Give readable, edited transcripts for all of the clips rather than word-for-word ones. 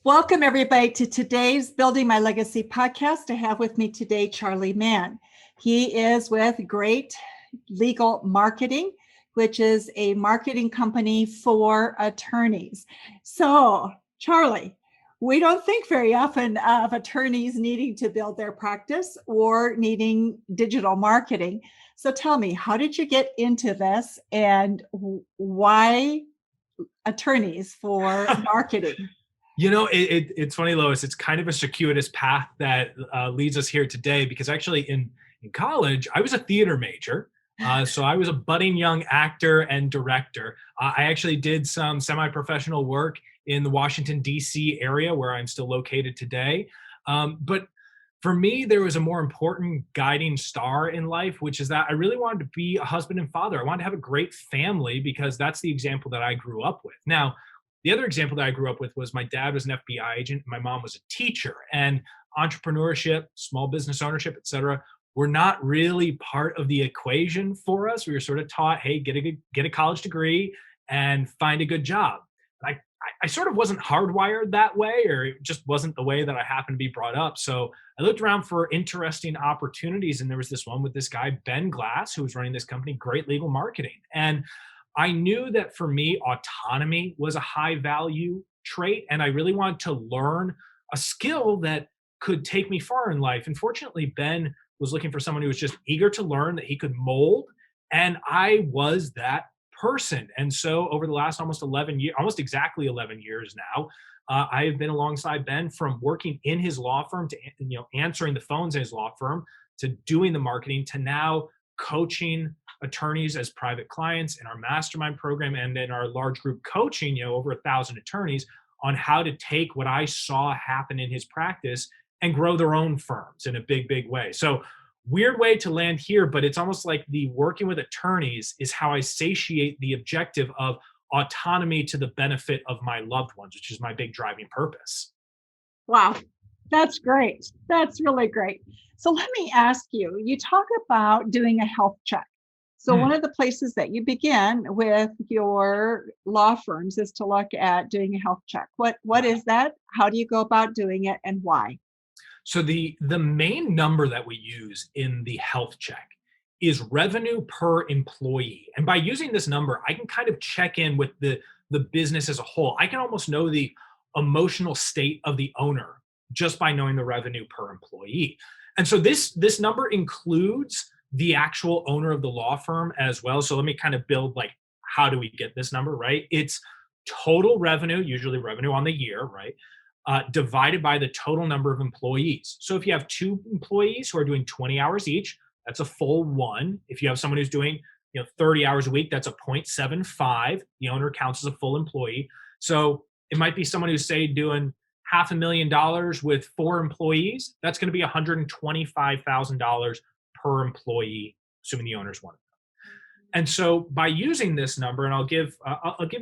Welcome, everybody, to today's Building My Legacy podcast. I have with me today Charley Mann. He is with Great Legal Marketing, which is a marketing company for attorneys. So, Charley, we don't think very often of attorneys needing to build their practice or needing digital marketing. So tell me, how did you get into this and why attorneys for marketing? It's funny, Lois. It's kind of a circuitous path that leads us here today because actually in college, I was a theater major. So I was a budding young actor and director. I actually did some semi-professional work in the Washington, D.C. area where I'm still located today. But for me, there was a more important guiding star in life, which is that I really wanted to be a husband and father. I wanted to have a great family because that's the example that I grew up with. Now, the other example that I grew up with was my dad was an FBI agent, my mom was a teacher, and entrepreneurship, small business ownership, et cetera, were not really part of the equation for us. We were sort of taught, hey, get a college degree and find a good job. I sort of wasn't hardwired that way, or it just wasn't the way that I happened to be brought up. So I looked around for interesting opportunities, and there was this one with this guy, Ben Glass, who was running this company, Great Legal Marketing. And I knew that for me, autonomy was a high value trait, and I really wanted to learn a skill that could take me far in life. And fortunately, Ben was looking for someone who was just eager to learn, that he could mold, and I was that person. And so over the last almost exactly 11 years now, I have been alongside Ben from working in his law firm to answering the phones in his law firm, to doing the marketing, to now coaching attorneys as private clients in our mastermind program and in our large group coaching, over 1,000 attorneys on how to take what I saw happen in his practice and grow their own firms in a big, big way. So weird way to land here, but it's almost like the working with attorneys is how I satiate the objective of autonomy to the benefit of my loved ones, which is my big driving purpose. Wow, that's great. That's really great. So let me ask you, you talk about doing a health check. So one of the places that you begin with your law firms is to look at doing a health check. What is that? How do you go about doing it, and why? So the main number that we use in the health check is revenue per employee. And by using this number, I can kind of check in with the business as a whole. I can almost know the emotional state of the owner just by knowing the revenue per employee. And so this number includes the actual owner of the law firm as well. So let me kind of build, like, how do we get this number, right? It's total revenue, usually revenue on the year, right? Divided by the total number of employees. So if you have 2 employees who are doing 20 hours each, that's a full 1. If you have someone who's doing 30 hours a week, that's a 0.75. The owner counts as a full employee. So it might be someone who's, say, doing $500,000 with 4 employees. That's going to be $125,000 per employee, assuming the owner's one of them. And so by using this number, and I'll give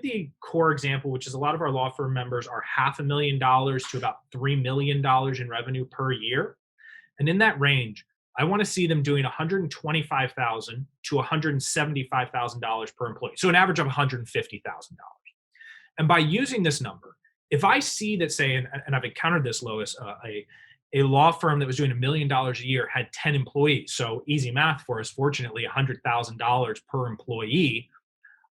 the core example, which is a lot of our law firm members are $500,000 to about $3 million in revenue per year. And in that range, I want to see them doing $125,000 to $175,000 per employee. So an average of $150,000. And by using this number, if I see that, say, and I've encountered this, Lois, a law firm that was doing $1 million a year had 10 employees. So easy math for us, fortunately, $100,000 per employee.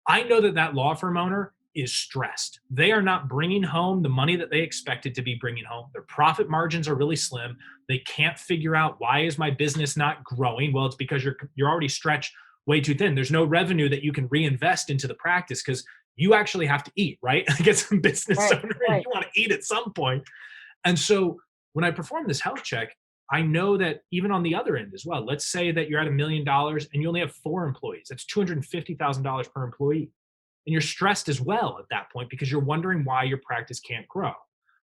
I know that law firm owner is stressed. They are not bringing home the money that they expected to be bringing home. Their profit margins are really slim. They can't figure out, why is my business not growing? Well, it's because you're already stretched way too thin. There's no revenue that you can reinvest into the practice because you actually have to eat, right? I guess a business owner, you want to eat at some point. And so when I perform this health check, I know that even on the other end as well, let's say that you're at $1 million and you only have 4 employees. That's $250,000 per employee. And you're stressed as well at that point because you're wondering why your practice can't grow.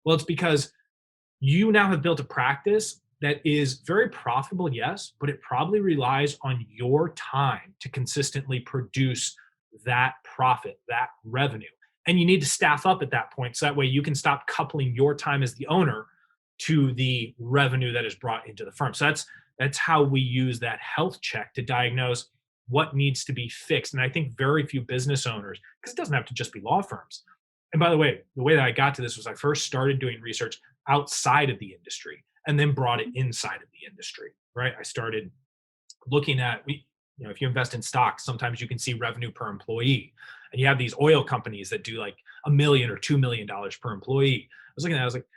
Well, it's because you now have built a practice that is very profitable, yes, but it probably relies on your time to consistently produce that profit, that revenue. And you need to staff up at that point so that way you can stop coupling your time as the owner to the revenue that is brought into the firm. So that's how we use that health check to diagnose what needs to be fixed. And I think very few business owners, because it doesn't have to just be law firms, And by the way that I got to this was I first started doing research outside of the industry and then brought it inside of the industry, right? I started looking at, if you invest in stocks, sometimes you can see revenue per employee. And you have these oil companies that do like $1 million or $2 million per employee. I was looking at that, I was like,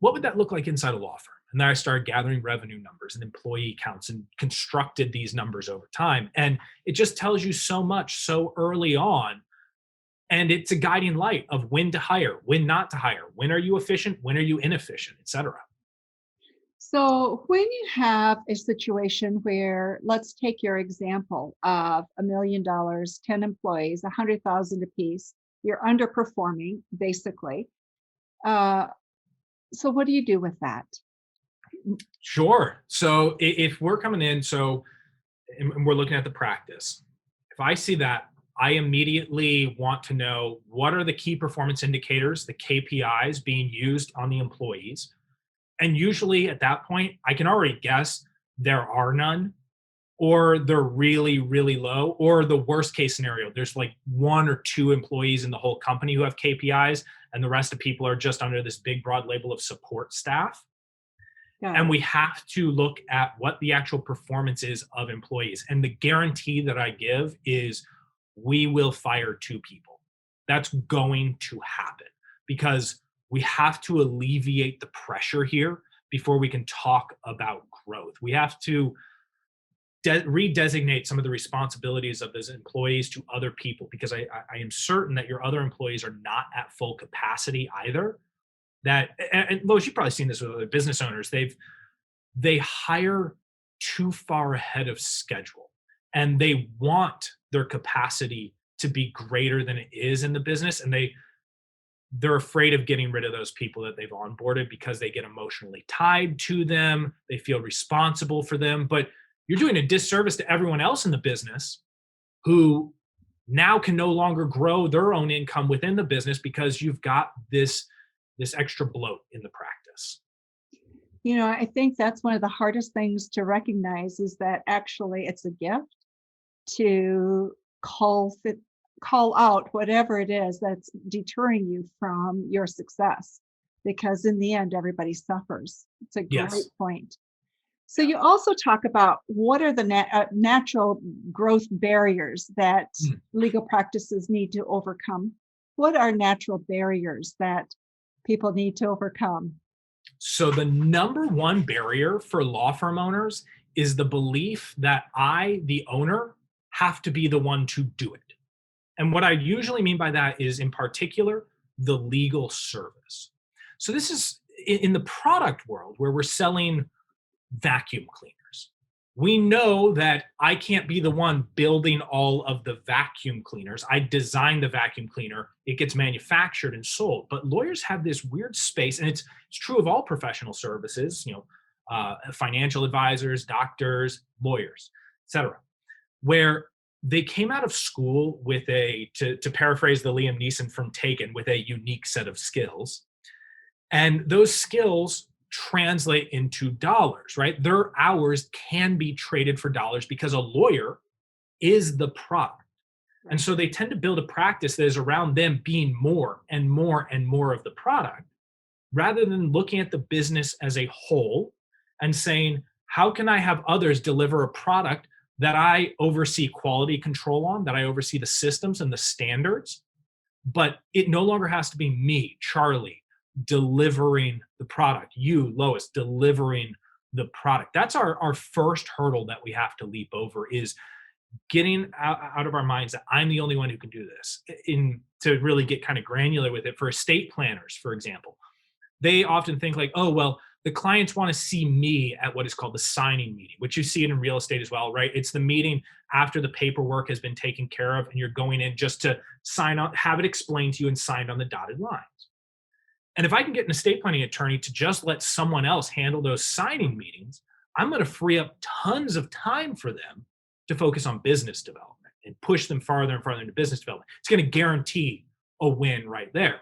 what would that look like inside a law firm? And then I started gathering revenue numbers and employee counts and constructed these numbers over time. And it just tells you so much so early on. And it's a guiding light of when to hire, when not to hire, when are you efficient, when are you inefficient, et cetera. So when you have a situation where, let's take your example of $1 million, 10 employees, 100,000 apiece, you're underperforming basically. So what do you do with that? Sure. So if we're coming in, and we're looking at the practice, if I see that, I immediately want to know what are the key performance indicators, the KPIs being used on the employees. And usually at that point, I can already guess there are none, or they're really, really low, or the worst case scenario, there's like 1 or 2 employees in the whole company who have KPIs, and the rest of people are just under this big, broad label of support staff. And we have to look at what the actual performance is of employees. And the guarantee that I give is we will fire 2 people. That's going to happen because we have to alleviate the pressure here before we can talk about growth. We have to redesignate some of the responsibilities of those employees to other people, because I am certain that your other employees are not at full capacity either. And Lois, you've probably seen this with other business owners. They hire too far ahead of schedule, and they want their capacity to be greater than it is in the business, and they're afraid of getting rid of those people that they've onboarded because they get emotionally tied to them. They feel responsible for them, but you're doing a disservice to everyone else in the business who now can no longer grow their own income within the business because you've got this extra bloat in the practice. I think that's one of the hardest things to recognize is that actually it's a gift to call out whatever it is that's deterring you from your success, because in the end, everybody suffers. It's a great point. So you also talk about what are the natural growth barriers that legal practices need to overcome. What are natural barriers that people need to overcome? So the number one barrier for law firm owners is the belief that I, the owner, have to be the one to do it. And what I usually mean by that is, in particular, the legal service. So this is in the product world where we're selling vacuum cleaners. We know that I can't be the one building all of the vacuum cleaners. I design the vacuum cleaner, it gets manufactured and sold. But lawyers have this weird space, and it's true of all professional services, financial advisors, doctors, lawyers, etc., where they came out of school with to paraphrase the Liam Neeson from Taken, with a unique set of skills. And those skills translate into dollars, right? Their hours can be traded for dollars because a lawyer is the product. And so they tend to build a practice that is around them being more and more and more of the product, rather than looking at the business as a whole and saying, how can I have others deliver a product that I oversee quality control on, that I oversee the systems and the standards, but it no longer has to be me, Charlie, delivering the product, you, Lois, delivering the product. That's our first hurdle that we have to leap over, is getting out of our minds that I'm the only one who can do this. To really get kind of granular with it, for estate planners, for example, they often think like, oh, well, the clients want to see me at what is called the signing meeting, which you see it in real estate as well, right? It's the meeting after the paperwork has been taken care of and you're going in just to sign on, have it explained to you and signed on the dotted lines. And if I can get an estate planning attorney to just let someone else handle those signing meetings, I'm going to free up tons of time for them to focus on business development and push them farther and farther into business development. It's going to guarantee a win right there.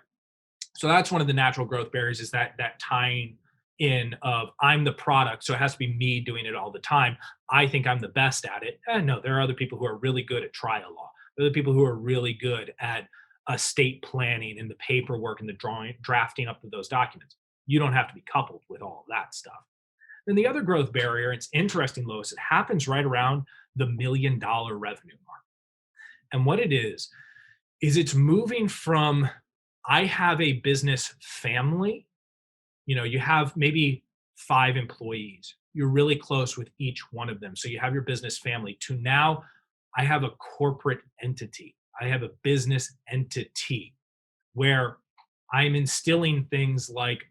So that's one of the natural growth barriers, is that tying in of I'm the product, so it has to be me doing it all the time. I think I'm the best at it. And no, there are other people who are really good at trial law. There are other people who are really good at estate planning and the paperwork and the drafting up of those documents. You don't have to be coupled with all of that stuff. Then the other growth barrier, it's interesting, Lois, it happens right around the $1 million revenue mark. And what it is it's moving from, I have a business family, you have maybe 5 employees. You're really close with each one of them. So you have your business family, to now I have a corporate entity. I have a business entity where I'm instilling things like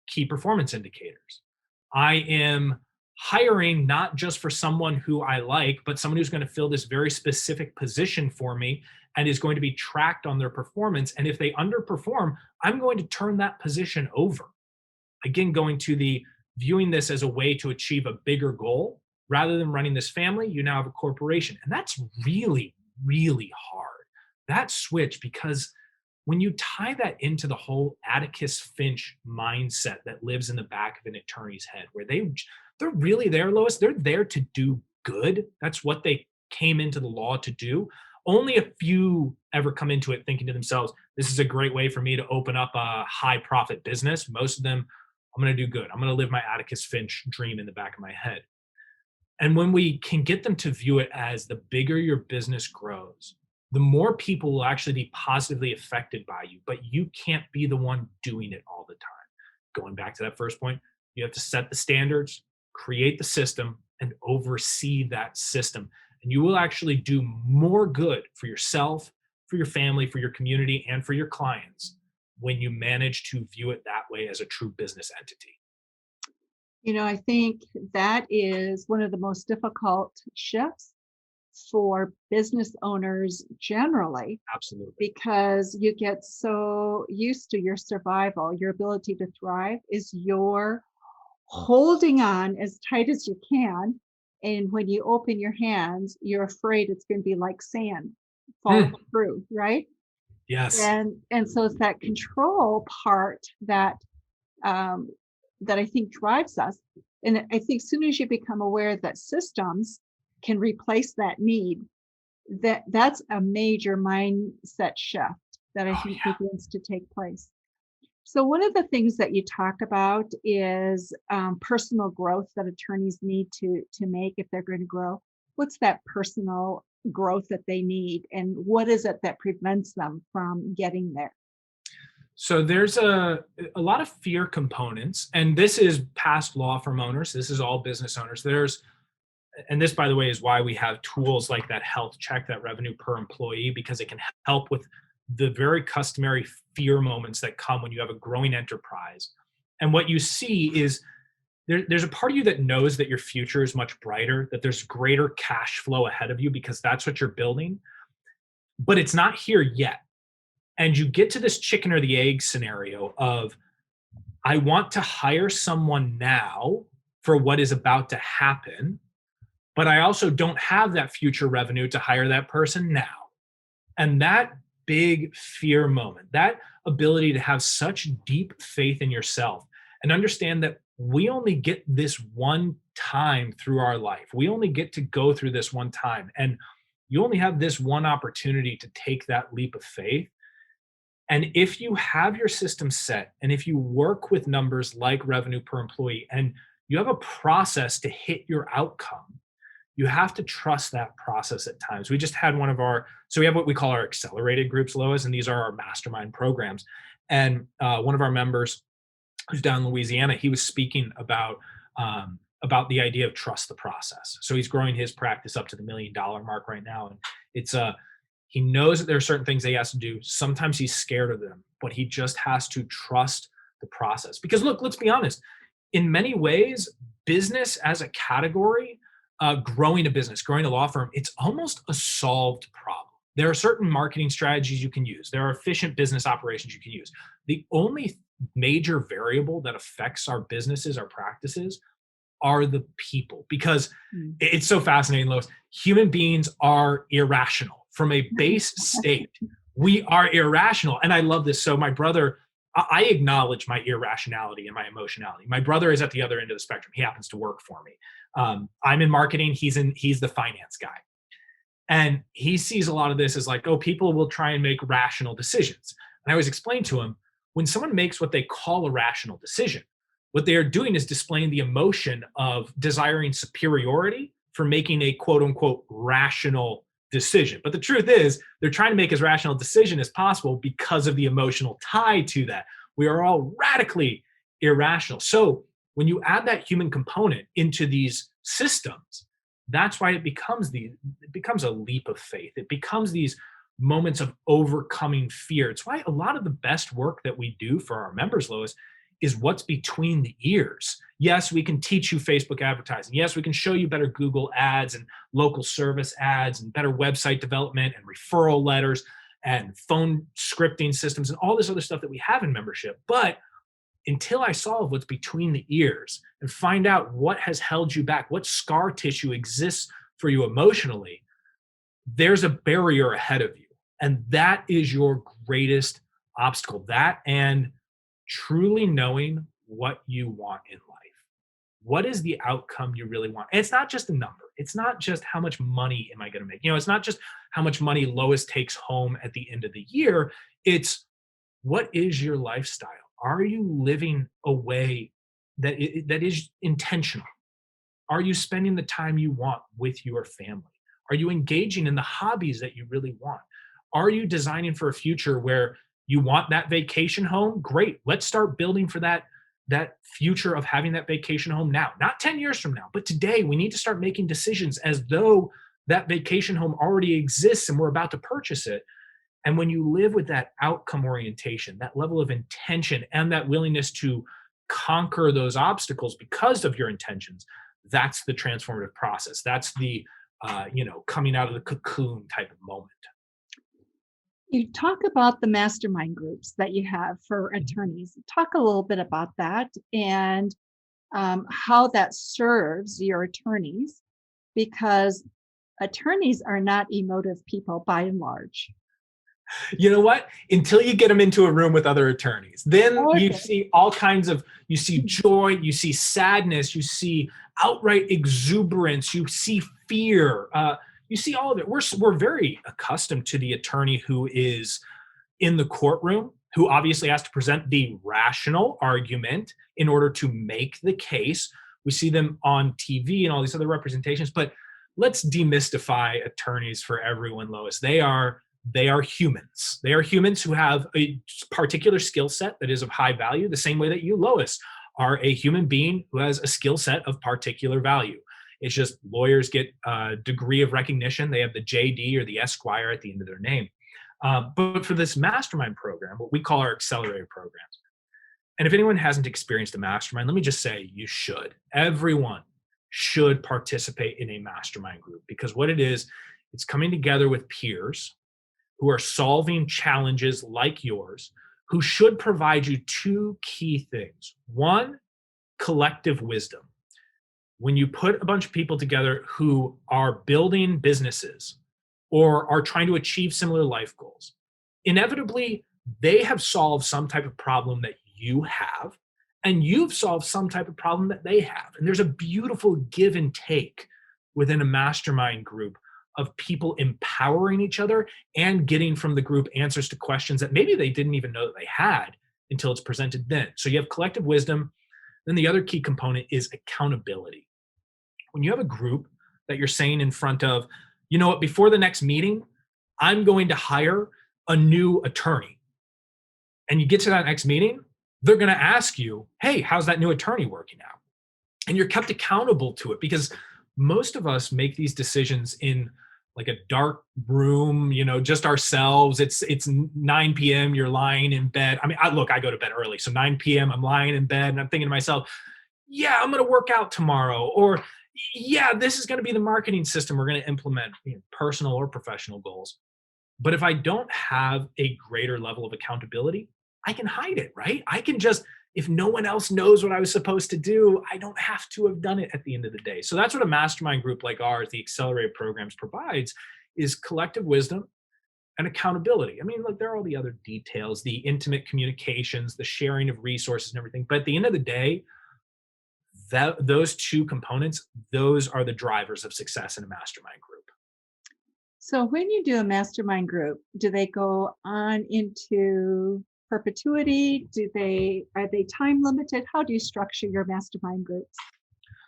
key performance indicators. I am hiring not just for someone who I like, but someone who's going to fill this very specific position for me and is going to be tracked on their performance. And if they underperform, I'm going to turn that position over. Again, going to the viewing this as a way to achieve a bigger goal rather than running this family, you now have a corporation. And that's really, really hard. That switch, because when you tie that into the whole Atticus Finch mindset that lives in the back of an attorney's head, where they're really there, Lois, they're there to do good. That's what they came into the law to do. Only a few ever come into it thinking to themselves, this is a great way for me to open up a high profit business. Most of them, I'm going to do good. I'm going to live my Atticus Finch dream in the back of my head. And when we can get them to view it as the bigger your business grows, the more people will actually be positively affected by you, but you can't be the one doing it all the time. Going back to that first point, you have to set the standards, create the system, and oversee that system. And you will actually do more good for yourself, for your family, for your community, and for your clients when you manage to view it that way as a true business entity. I think that is one of the most difficult shifts for business owners generally, Absolutely. because you get so used to your survival. Your ability to thrive is your holding on as tight as you can. And when you open your hands, you're afraid it's going to be like sand falling through, right? Yes. And so it's that control part that that I think drives us. And I think as soon as you become aware that systems can replace that need, that's a major mindset shift that I think begins to take place. So one of the things that you talk about is personal growth that attorneys need to make if they're going to grow. What's that personal growth that they need, and what is it that prevents them from getting there? So there's a lot of fear components, and this is past law firm owners. This is all business owners. And this, by the way, is why we have tools like that health check, that revenue per employee, because it can help with the very customary fear moments that come when you have a growing enterprise. And what you see is there's a part of you that knows that your future is much brighter, that there's greater cash flow ahead of you because that's what you're building, but it's not here yet. And you get to this chicken or the egg scenario of, I want to hire someone now for what is about to happen, but I also don't have that future revenue to hire that person now. And that big fear moment, that ability to have such deep faith in yourself and understand that we only get this one time through our life. We only get to go through this one time. And you only have this one opportunity to take that leap of faith. And if you have your system set, and if you work with numbers like revenue per employee, and you have a process to hit your outcome, you have to trust that process at times. We just had so we have what we call our accelerated groups, Lois, and these are our mastermind programs. And one of our members who's down in Louisiana, he was speaking about the idea of trust the process. So he's growing his practice up to the $1 million mark right now. And he knows that there are certain things that he has to do. Sometimes he's scared of them, but he just has to trust the process. Because look, let's be honest. In many ways, business as a category, growing a business, growing a law firm, it's almost a solved problem. There are certain marketing strategies you can use. There are efficient business operations you can use. The only major variable that affects our businesses, our practices, are the people. Because it's so fascinating, Lois. Human beings are irrational. From a base state, we are irrational. And I love this. So my brother, I acknowledge my irrationality and my emotionality. My brother is at the other end of the spectrum. He happens to work for me. I'm in marketing. He's the finance guy. And he sees a lot of this as like, oh, people will try and make rational decisions. And I always explain to him, when someone makes what they call a rational decision, what they are doing is displaying the emotion of desiring superiority for making a quote unquote rational decision. But the truth is, they're trying to make as rational decision as possible because of the emotional tie to that. We are all radically irrational. So when you add that human component into these systems, that's why it becomes a leap of faith. It becomes these moments of overcoming fear. It's why a lot of the best work that we do for our members, Lois, is what's between the ears. Yes, we can teach you Facebook advertising. Yes, we can show you better Google ads and local service ads and better website development and referral letters and phone scripting systems and all this other stuff that we have in membership. But until I solve what's between the ears and find out what has held you back, what scar tissue exists for you emotionally, there's a barrier ahead of you. And that is your greatest obstacle. That and truly knowing what you want in life. What is the outcome you really want? And it's not just a number. It's not just how much money am I going to make? It's not just how much money Lois takes home at the end of the year. It's what is your lifestyle? Are you living a way that is intentional? Are you spending the time you want with your family? Are you engaging in the hobbies that you really want? Are you designing for a future where you want that vacation home? Great. Let's start building for that future of having that vacation home now, not 10 years from now, but today. We need to start making decisions as though that vacation home already exists and we're about to purchase it. And when you live with that outcome orientation, that level of intention, and that willingness to conquer those obstacles because of your intentions, that's the transformative process. That's the coming out of the cocoon type of moment. You talk about the mastermind groups that you have for attorneys. Talk a little bit about that and how that serves your attorneys, because attorneys are not emotive people by and large. You know what? Until you get them into a room with other attorneys, then Okay. you see all kinds of, you see joy, you see sadness, you see outright exuberance, you see fear, you see all of it. We're very accustomed to the attorney who is in the courtroom, who obviously has to present the rational argument in order to make the case. We see them on TV and all these other representations, but let's demystify attorneys for everyone, Lois. They are humans. They are humans who have a particular skill set that is of high value, the same way that you, Lois, are a human being who has a skill set of particular value. It's just lawyers get a degree of recognition. They have the JD or the Esquire at the end of their name. But for this mastermind program, what we call our accelerator programs, and if anyone hasn't experienced a mastermind, let me just say you should. Everyone should participate in a mastermind group, because what it is, it's coming together with peers who are solving challenges like yours, who should provide you two key things. One, collective wisdom. When you put a bunch of people together who are building businesses or are trying to achieve similar life goals, inevitably they have solved some type of problem that you have, and you've solved some type of problem that they have. And there's a beautiful give and take within a mastermind group of people empowering each other and getting from the group answers to questions that maybe they didn't even know that they had until it's presented then. So you have collective wisdom. Then the other key component is accountability. When you have a group that you're saying in front of, you know what, before the next meeting, I'm going to hire a new attorney. And you get to that next meeting, they're going to ask you, hey, how's that new attorney working out? And you're kept accountable to it, because most of us make these decisions in like a dark room, just ourselves. It's 9 p.m. You're lying in bed. I mean, I go to bed early. So 9 p.m. I'm lying in bed and I'm thinking to myself, yeah, I'm going to work out tomorrow. Or yeah, this is going to be the marketing system we're going to implement, personal or professional goals. But if I don't have a greater level of accountability, I can hide it, right? I can just, if no one else knows what I was supposed to do, I don't have to have done it at the end of the day. So that's what a mastermind group like ours, the accelerated programs, provides, is collective wisdom and accountability. I mean, look, there are all the other details, the intimate communications, the sharing of resources and everything. But at the end of the day, those two components, those are the drivers of success in a mastermind group. So when you do a mastermind group, do they go on into perpetuity? Are they time limited? How do you structure your mastermind groups?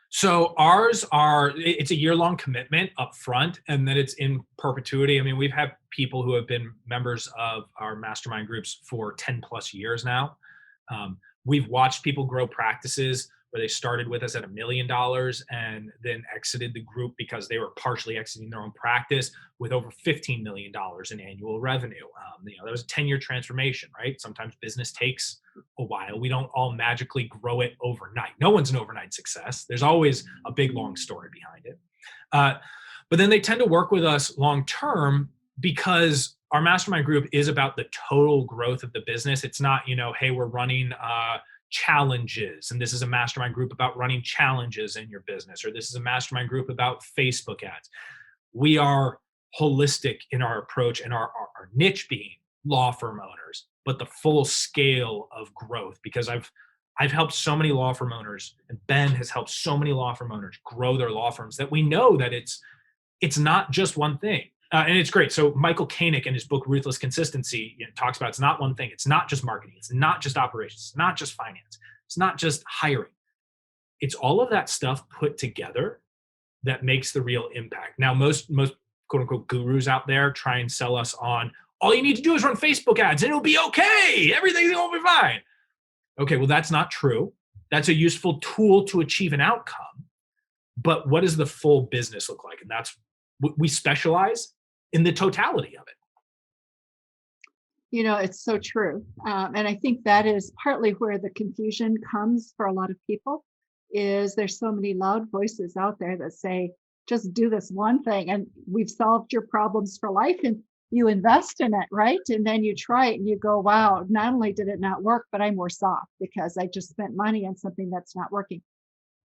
So ours are, it's a year-long commitment up front, and then it's in perpetuity. I mean, we've had people who have been members of our mastermind groups for 10 plus years now. We've watched people grow practices where they started with us at $1 million and then exited the group because they were partially exiting their own practice with over $15 million in annual revenue. That was a 10-year transformation, right? Sometimes business takes a while. We don't all magically grow it overnight. No one's an overnight success. There's always a big, long story behind it. But then they tend to work with us long term because our mastermind group is about the total growth of the business. It's not, hey, we're running challenges, and this is a mastermind group about running challenges in your business, or this is a mastermind group about Facebook ads. We are holistic in our approach and our niche being law firm owners, but the full scale of growth, because I've helped so many law firm owners, and Ben has helped so many law firm owners grow their law firms, that we know that it's not just one thing. And it's great. So Michael Koenig in his book, Ruthless Consistency, talks about it's not one thing. It's not just marketing. It's not just operations. It's not just finance. It's not just hiring. It's all of that stuff put together that makes the real impact. Now, most quote unquote gurus out there try and sell us on, all you need to do is run Facebook ads and it'll be okay. Everything's going to be fine. Okay, well, that's not true. That's a useful tool to achieve an outcome. But what does the full business look like? And that's what we specialize in, the totality of it. It's so true. And I think that is partly where the confusion comes for a lot of people, is there's so many loud voices out there that say, just do this one thing and we've solved your problems for life. And you invest in it, right? And then you try it and you go, wow, not only did it not work, but I'm worse off because I just spent money on something that's not working.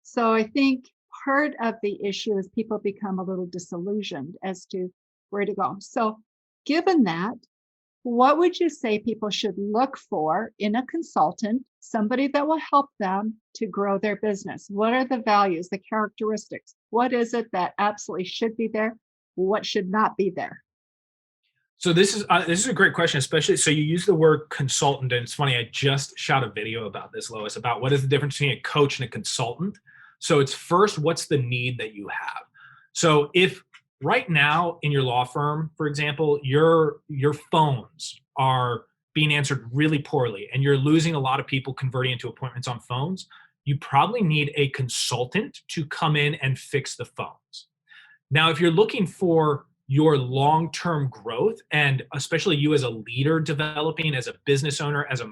So I think part of the issue is people become a little disillusioned as to where to go. So given that, what would you say people should look for in a consultant, somebody that will help them to grow their business? What are the values, the characteristics? What is it that absolutely should be there? What should not be there? So this is a great question, especially, so you use the word consultant, and it's funny, I just shot a video about this, Lois, about what is the difference between a coach and a consultant. So it's first, what's the need that you have? So if right now in your law firm, for example, your phones are being answered really poorly and you're losing a lot of people converting into appointments on phones, you probably need a consultant to come in and fix the phones. Now, if you're looking for your long-term growth, and especially you as a leader developing, as a business owner, as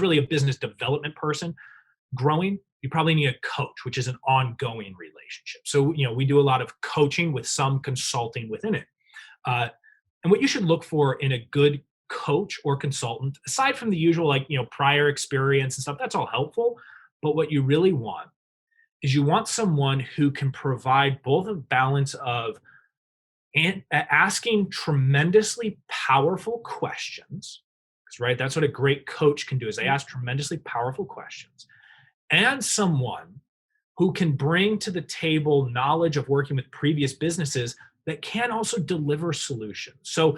really a business development person growing, you probably need a coach, which is an ongoing relationship. So, we do a lot of coaching with some consulting within it. And what you should look for in a good coach or consultant, aside from the usual, prior experience and stuff, that's all helpful. But what you really want is you want someone who can provide both a balance of asking tremendously powerful questions, right? That's what a great coach can do, is they ask tremendously powerful questions, and someone who can bring to the table knowledge of working with previous businesses that can also deliver solutions. So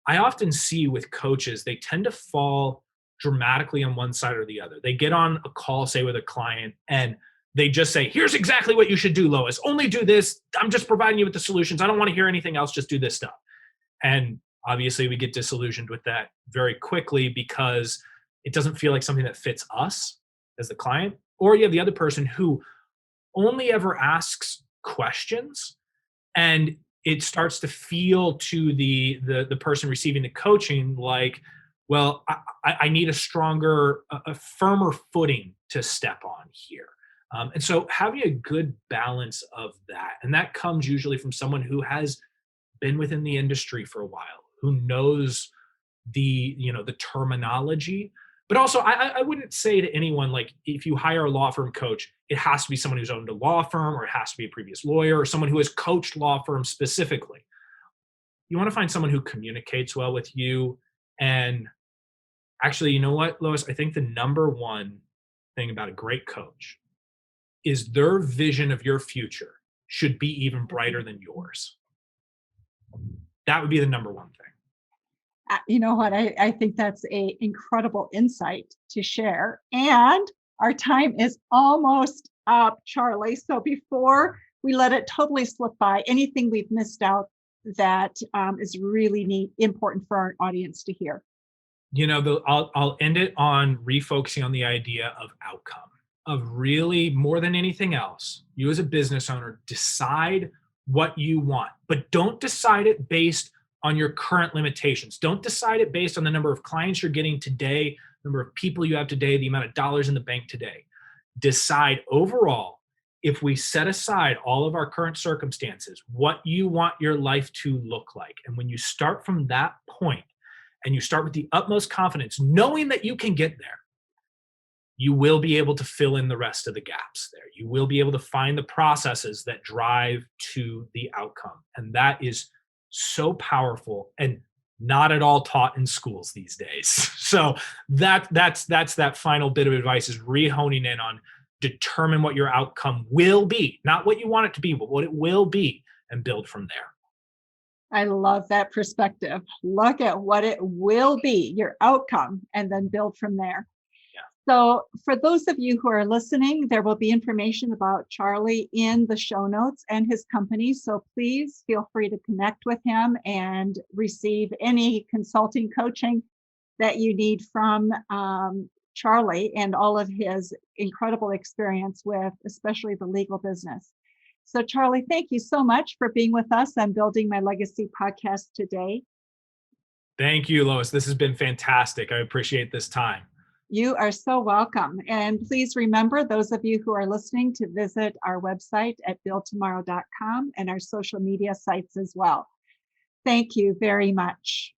I often see with coaches, they tend to fall dramatically on one side or the other. They get on a call, say with a client, and they just say, here's exactly what you should do, Lois. Only do this. I'm just providing you with the solutions. I don't want to hear anything else. Just do this stuff. And obviously we get disillusioned with that very quickly because it doesn't feel like something that fits us as the client. Or you have the other person who only ever asks questions, and it starts to feel to the person receiving the coaching like, well, I need a stronger, a firmer footing to step on here. And so having a good balance of that, and that comes usually from someone who has been within the industry for a while, who knows the terminology. But also, I wouldn't say to anyone, like, if you hire a law firm coach, it has to be someone who's owned a law firm, or it has to be a previous lawyer, or someone who has coached law firms specifically. You want to find someone who communicates well with you. And actually, you know what, Lois? I think the number one thing about a great coach is their vision of your future should be even brighter than yours. That would be the number one thing. You know what? I think that's a incredible insight to share. And our time is almost up, Charlie. So before we let it totally slip by, anything we've missed out that is really neat, important for our audience to hear? I'll end it on refocusing on the idea of outcome, of really more than anything else, you as a business owner decide what you want, but don't decide it based on your current limitations. Don't decide it based on the number of clients you're getting today, number of people you have today, the amount of dollars in the bank today. Decide overall, if we set aside all of our current circumstances, what you want your life to look like. And when you start from that point and you start with the utmost confidence, knowing that you can get there, you will be able to fill in the rest of the gaps there. You will be able to find the processes that drive to the outcome. And that is so powerful and not at all taught in schools these days. So that's that final bit of advice, is re-honing in on determine what your outcome will be, not what you want it to be, but what it will be, and build from there. I love that perspective. Look at what it will be, your outcome, and then build from there. So for those of you who are listening, there will be information about Charlie in the show notes and his company. So please feel free to connect with him and receive any consulting coaching that you need from Charlie and all of his incredible experience with especially the legal business. So Charlie, thank you so much for being with us on Building My Legacy podcast today. Thank you, Lois. This has been fantastic. I appreciate this time. You are so welcome. And please remember, those of you who are listening, to visit our website at buildtomorrow.com and our social media sites as well. Thank you very much.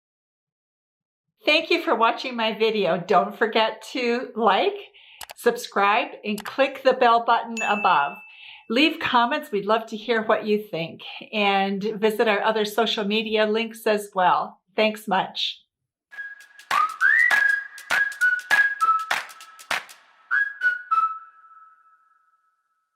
Thank you for watching my video. Don't forget to like, subscribe, and click the bell button above. Leave comments. We'd love to hear what you think. And visit our other social media links as well. Thanks much.